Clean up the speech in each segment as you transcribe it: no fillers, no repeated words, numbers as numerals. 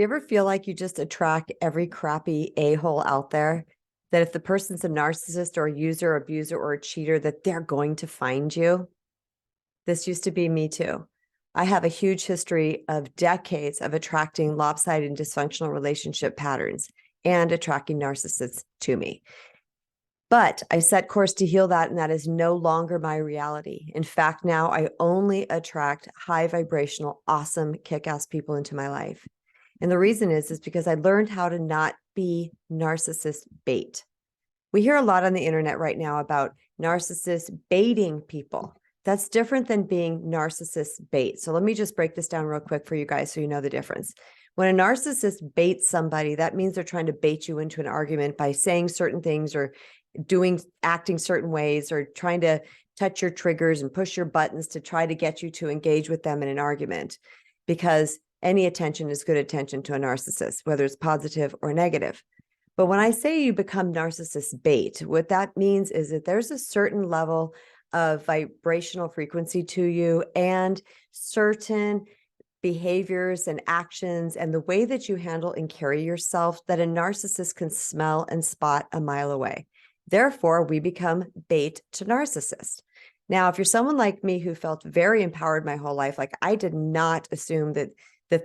Do you ever feel like you just attract every crappy a-hole out there? That if the person's a narcissist or a user, abuser, or a cheater, that they're going to find you? This used to be me too. I have a huge history of decades of attracting lopsided and dysfunctional relationship patterns and attracting narcissists to me. But I set course to heal that, and that is no longer my reality. In fact, now I only attract high vibrational, awesome, kick-ass people into my life. And the reason is because I learned how to not be narcissist bait. We hear a lot on the internet right now about narcissists baiting people. That's different than being narcissist bait. So let me just break this down real quick for you guys so you know the difference. When a narcissist baits somebody, that means they're trying to bait you into an argument by saying certain things or acting certain ways or trying to touch your triggers and push your buttons to try to get you to engage with them in an argument, because any attention is good attention to a narcissist, whether it's positive or negative. But when I say you become narcissist bait, what that means is that there's a certain level of vibrational frequency to you and certain behaviors and actions and the way that you handle and carry yourself that a narcissist can smell and spot a mile away. Therefore, we become bait to narcissists. Now, if you're someone like me who felt very empowered my whole life, like I did not assume that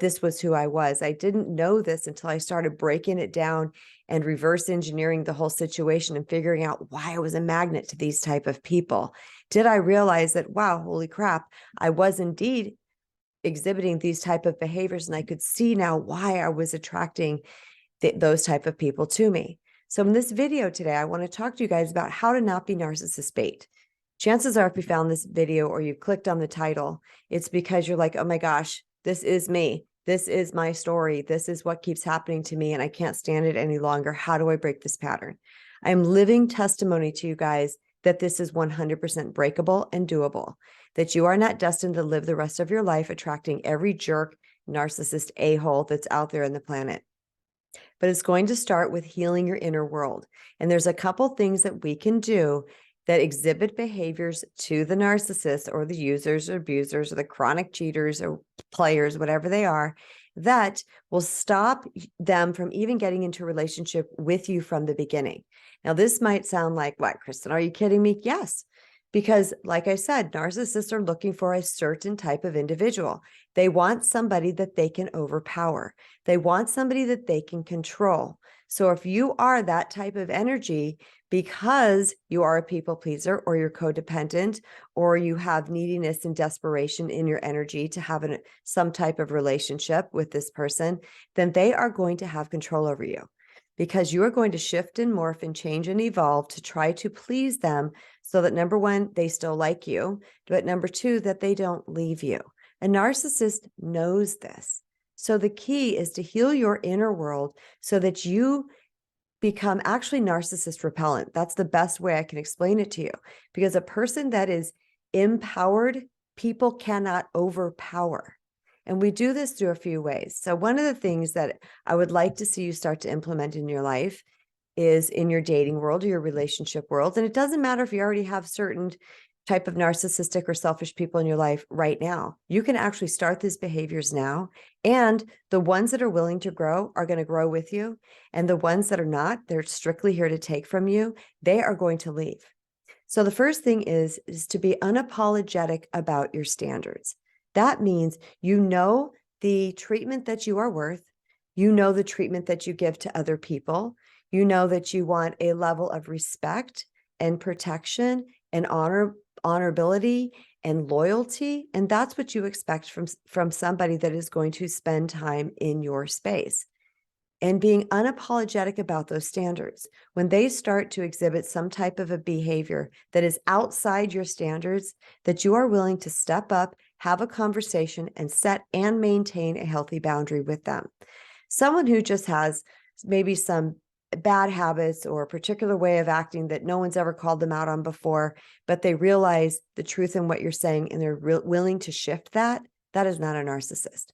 this was who I was. I didn't know this until I started breaking it down and reverse engineering the whole situation and figuring out why I was a magnet to these type of people. Did I realize that, wow, holy crap, I was indeed exhibiting these type of behaviors, and I could see now why I was attracting those type of people to me. So in this video today, I want to talk to you guys about how to not be narcissist bait. Chances are, if you found this video or you clicked on the title, it's because you're like, oh my gosh, this is me. This is my story. This is what keeps happening to me, and I can't stand it any longer. How do I break this pattern? I'm living testimony to you guys that this is 100% breakable and doable, that you are not destined to live the rest of your life attracting every jerk, narcissist a-hole that's out there on the planet. But it's going to start with healing your inner world. And there's a couple things that we can do that exhibit behaviors to the narcissist or the users or abusers or the chronic cheaters or players, whatever they are, that will stop them from even getting into a relationship with you from the beginning. Now, this might sound like, what, Kristen, are you kidding me? Yes. Because like I said, narcissists are looking for a certain type of individual. They want somebody that they can overpower. They want somebody that they can control. So if you are that type of energy, because you are a people pleaser or you're codependent or you have neediness and desperation in your energy to have some type of relationship with this person, then they are going to have control over you, because you are going to shift and morph and change and evolve to try to please them so that, number one, they still like you, but number two, that they don't leave you. A narcissist knows this. So the key is to heal your inner world so that you become actually narcissist repellent. That's the best way I can explain it to you, because a person that is empowered, people cannot overpower. And we do this through a few ways. So one of the things that I would like to see you start to implement in your life is in your dating world or your relationship world. And it doesn't matter if you already have certain type of narcissistic or selfish people in your life right now. You can actually start these behaviors now. And the ones that are willing to grow are going to grow with you. And the ones that are not, they're strictly here to take from you. They are going to leave. So the first thing is to be unapologetic about your standards. That means you know the treatment that you are worth. You know the treatment that you give to other people. You know that you want a level of respect and protection and honorability and loyalty. And that's what you expect from somebody that is going to spend time in your space. And being unapologetic about those standards. When they start to exhibit some type of a behavior that is outside your standards, that you are willing to step up, have a conversation, and set and maintain a healthy boundary with them. Someone who just has maybe some bad habits or a particular way of acting that no one's ever called them out on before, but they realize the truth in what you're saying and they're willing to shift that, that is not a narcissist.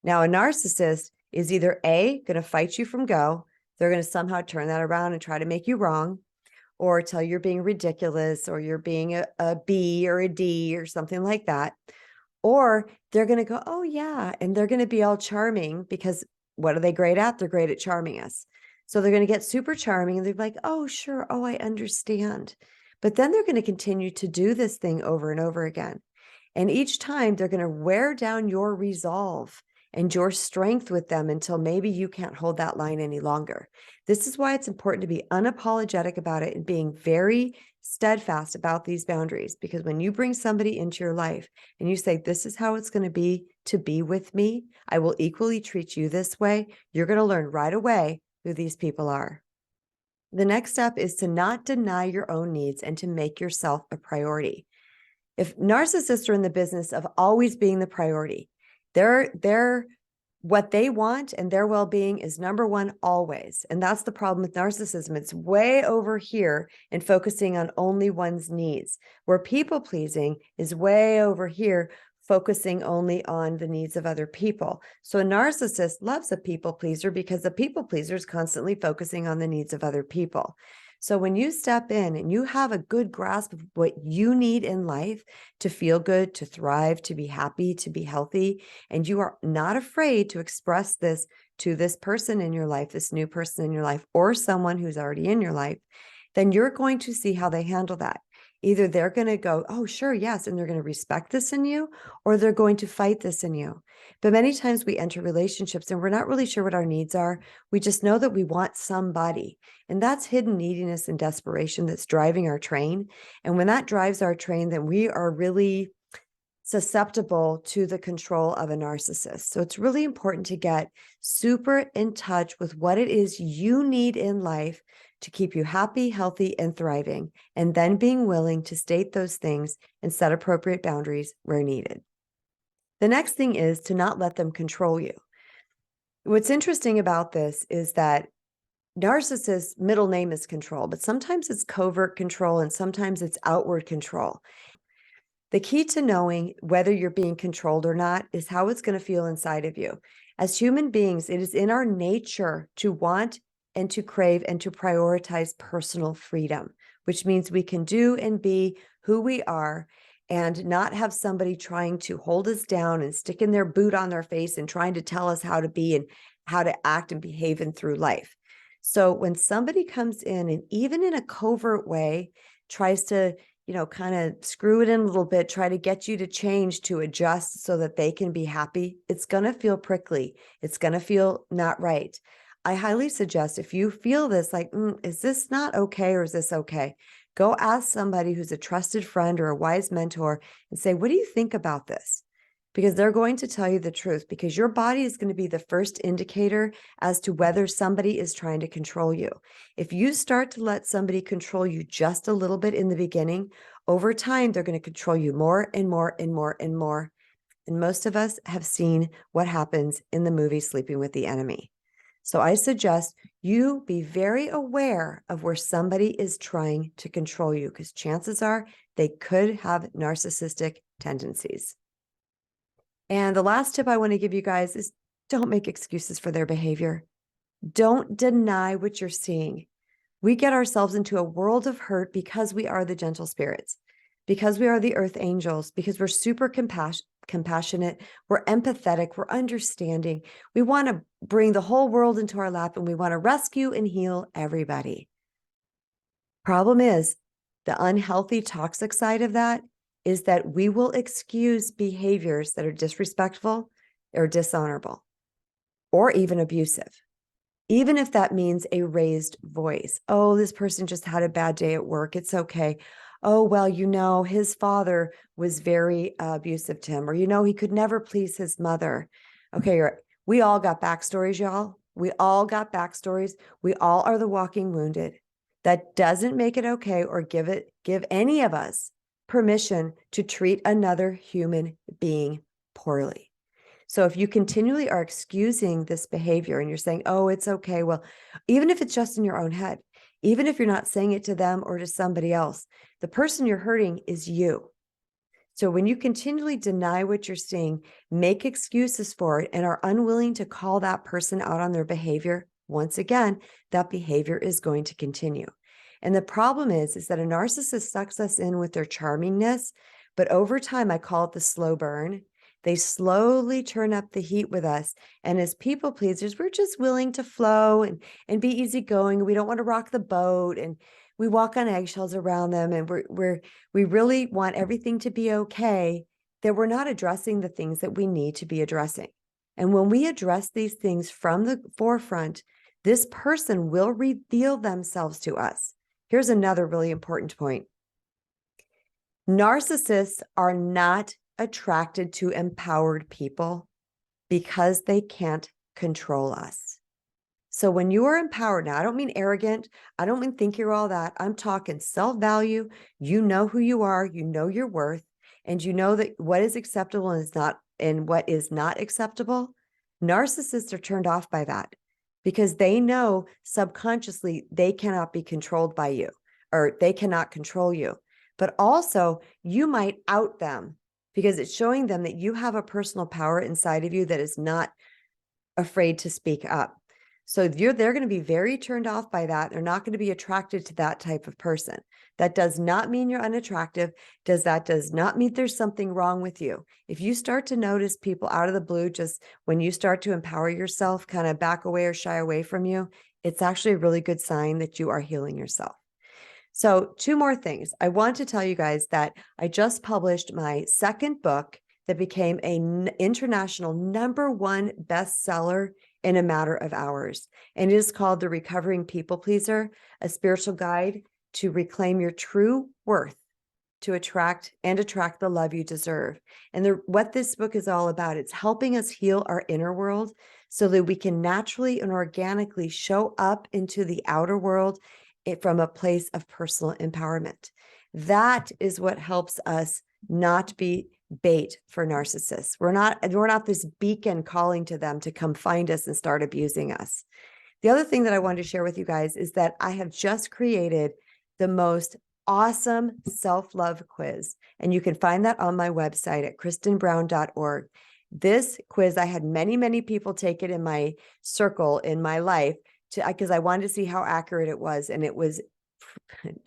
Now, a narcissist is either A, going to fight you from go, they're going to somehow turn that around and try to make you wrong, or tell you you're being ridiculous, or you're being a B or a D or something like that. Or they're going to go, oh yeah, and they're going to be all charming because what are they great at? They're great at charming us. So they're going to get super charming and they're like, oh, sure. Oh, I understand. But then they're going to continue to do this thing over and over again. And each time they're going to wear down your resolve and your strength with them until maybe you can't hold that line any longer. This is why it's important to be unapologetic about it and being very steadfast about these boundaries. Because when you bring somebody into your life and you say, this is how it's going to be with me, I will equally treat you this way, you're going to learn right away who these people are. The next step is to not deny your own needs and to make yourself a priority. If narcissists are in the business of always being the priority, they're what they want and their well-being is number one always. And that's the problem with narcissism. It's way over here and focusing on only one's needs, where people pleasing is way over here, focusing only on the needs of other people. So a narcissist loves a people pleaser because the people pleaser is constantly focusing on the needs of other people. So when you step in and you have a good grasp of what you need in life to feel good, to thrive, to be happy, to be healthy, and you are not afraid to express this to this person in your life, this new person in your life, or someone who's already in your life, then you're going to see how they handle that. Either they're going to go, oh, sure, yes, and they're going to respect this in you, or they're going to fight this in you. But many times we enter relationships and we're not really sure what our needs are. We just know that we want somebody. And that's hidden neediness and desperation that's driving our train. And when that drives our train, then we are really susceptible to the control of a narcissist. So it's really important to get super in touch with what it is you need in life to keep you happy, healthy, and thriving, and then being willing to state those things and set appropriate boundaries where needed. The next thing is to not let them control you. What's interesting about this is that narcissists' middle name is control, but sometimes it's covert control and sometimes it's outward control. The key to knowing whether you're being controlled or not is how it's going to feel inside of you. As human beings, it is in our nature to want and to crave and to prioritize personal freedom, which means we can do and be who we are and not have somebody trying to hold us down and sticking their boot on their face and trying to tell us how to be and how to act and behave in through life. So when somebody comes in and even in a covert way tries to, kind of screw it in a little bit, try to get you to change, to adjust so that they can be happy, it's going to feel prickly. It's going to feel not right. I highly suggest if you feel this, like, is this not okay or is this okay? Go ask somebody who's a trusted friend or a wise mentor and say, what do you think about this? Because they're going to tell you the truth, because your body is going to be the first indicator as to whether somebody is trying to control you. If you start to let somebody control you just a little bit in the beginning, over time, they're going to control you more and more and more and more. And most of us have seen what happens in the movie Sleeping with the Enemy. So I suggest you be very aware of where somebody is trying to control you, because chances are they could have narcissistic tendencies. And the last tip I want to give you guys is don't make excuses for their behavior. Don't deny what you're seeing. We get ourselves into a world of hurt because we are the gentle spirits, because we are the earth angels, because we're super compassionate, we're empathetic, we're understanding. We want to bring the whole world into our lap and we want to rescue and heal everybody. Problem is, the unhealthy, toxic side of that is that we will excuse behaviors that are disrespectful or dishonorable or even abusive, even if that means a raised voice. Oh, this person just had a bad day at work. It's okay. Oh, well, his father was very abusive to him, or, he could never please his mother. Okay, we all got backstories, y'all. We all got backstories. We all are the walking wounded. That doesn't make it okay or give any of us permission to treat another human being poorly. So if you continually are excusing this behavior and you're saying, oh, it's okay. Well, even if it's just in your own head, even if you're not saying it to them or to somebody else, the person you're hurting is you. So when you continually deny what you're seeing, make excuses for it, and are unwilling to call that person out on their behavior, once again, that behavior is going to continue. And the problem is that a narcissist sucks us in with their charmingness, but over time, I call it the slow burn. They slowly turn up the heat with us. And as people pleasers, we're just willing to flow and be easygoing. We don't want to rock the boat, and we walk on eggshells around them. And we really want everything to be okay, that we're not addressing the things that we need to be addressing. And when we address these things from the forefront, this person will reveal themselves to us. Here's another really important point. Narcissists are not attracted to empowered people because they can't control us. So when you are empowered, now I don't mean arrogant, I don't mean think you're all that, I'm talking self-value, you know who you are, you know your worth, and you know that what is acceptable and what is not acceptable. Narcissists are turned off by that because they know subconsciously they cannot be controlled by you, or they cannot control you. But also you might out them because it's showing them that you have a personal power inside of you that is not afraid to speak up. So they're going to be very turned off by that. They're not going to be attracted to that type of person. That does not mean you're unattractive. Does not mean there's something wrong with you. If you start to notice people out of the blue, just when you start to empower yourself, kind of back away or shy away from you, it's actually a really good sign that you are healing yourself. So 2 more things. I want to tell you guys that I just published my second book that became an international #1 bestseller in a matter of hours. And it is called The Recovering People Pleaser, a spiritual guide to reclaim your true worth, to attract the love you deserve. And what this book is all about, it's helping us heal our inner world so that we can naturally and organically show up into the outer world from a place of personal empowerment. That is what helps us not be bait for narcissists. We're not this beacon calling to them to come find us and start abusing us. The other thing that I wanted to share with you guys is that I have just created the most awesome self-love quiz, and you can find that on my website at kristenbrown.org. This quiz, I had many people take it in my circle in my life because I wanted to see how accurate it was, and it was,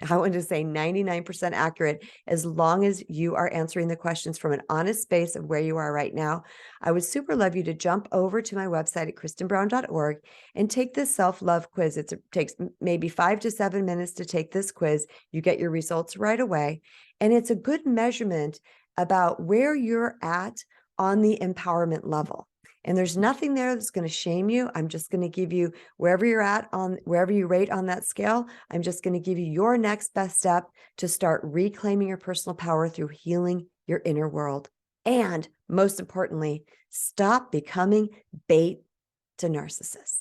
I wanted to say 99% accurate, as long as you are answering the questions from an honest space of where you are right now. I would super love you to jump over to my website at kristenbrown.org and take this self-love quiz. It takes maybe 5 to 7 minutes to take this quiz. You get your results right away. And it's a good measurement about where you're at on the empowerment level. And there's nothing there that's going to shame you. I'm just going to give you wherever you're at wherever you rate on that scale. I'm just going to give you your next best step to start reclaiming your personal power through healing your inner world. And most importantly, stop becoming bait to narcissists.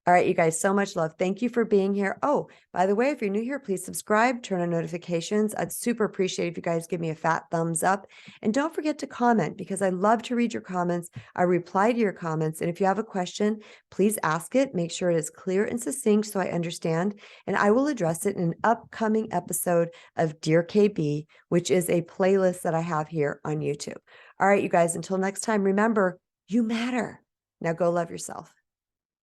All right, you guys, so much love. Thank you for being here. Oh, by the way, if you're new here, please subscribe, turn on notifications. I'd super appreciate if you guys give me a fat thumbs up. And don't forget to comment, because I love to read your comments. I reply to your comments. And if you have a question, please ask it. Make sure it is clear and succinct so I understand. And I will address it in an upcoming episode of Dear KB, which is a playlist that I have here on YouTube. All right, you guys, until next time, remember, you matter. Now go love yourself.